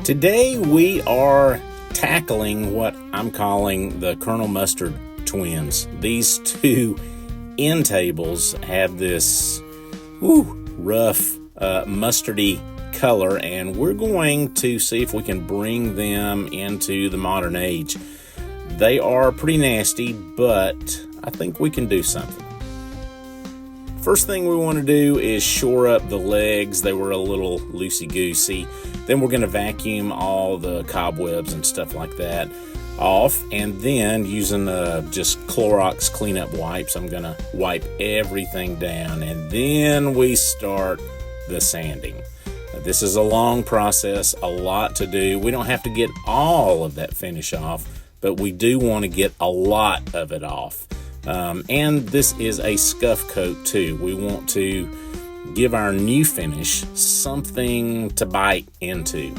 Today we are tackling what I'm calling the Colonel Mustard twins. These two end tables have this rough mustardy color, and we're going to see if we can bring them into the modern age. They are pretty nasty, but I think we can do something. First thing we want to do is shore up the legs. They were a little loosey-goosey. Then we're going to vacuum all the cobwebs and stuff like that off. And then using just Clorox cleanup wipes, I'm going to wipe everything down. And then we start the sanding. This is a long process, a lot to do. We don't have to get all of that finish off, but we do want to get a lot of it off. And this is a scuff coat too. We want to give our new finish something to bite into,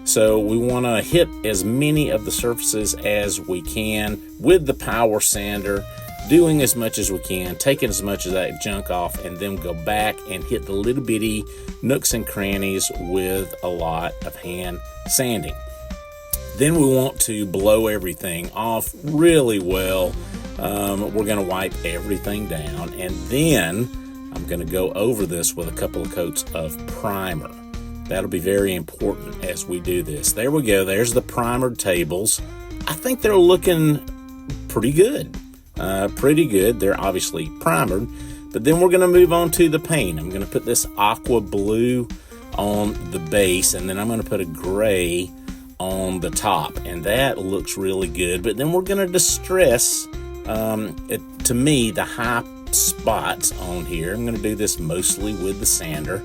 So we want to hit as many of the surfaces as we can with the power sander, doing as much as we can, taking as much of that junk off, and then go back and hit the little bitty nooks and crannies with a lot of hand sanding. Then we want to blow everything off really well. We're going to wipe everything down, and then I'm going to go over this with a couple of coats of primer. That'll be very important as we do this. There we go. There's the primered tables. I think they're looking pretty good. They're obviously primered, but then we're going to move on to the paint. I'm going to put this aqua blue on the base, and then I'm going to put a gray on the top, and that looks really good. But then we're going to distress, to me, the high spots on here. I'm going to do this mostly with the sander,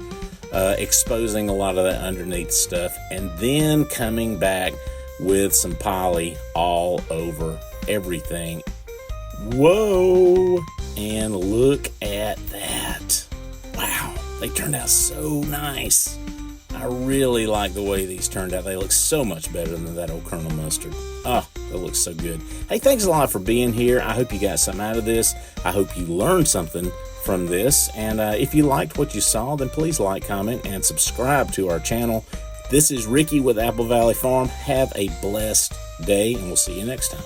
exposing a lot of that underneath stuff, and then coming back with some poly all over everything. Whoa! And look at that. Wow, they turned out so nice. I really like the way these turned out. They look so much better than that old Colonel Mustard. Oh, that looks so good. Hey, thanks a lot for being here. I hope you got something out of this. I hope you learned something from this. And if you liked what you saw, then please like, comment, and subscribe to our channel. This is Ricky with Apple Valley Farm. Have a blessed day, and we'll see you next time.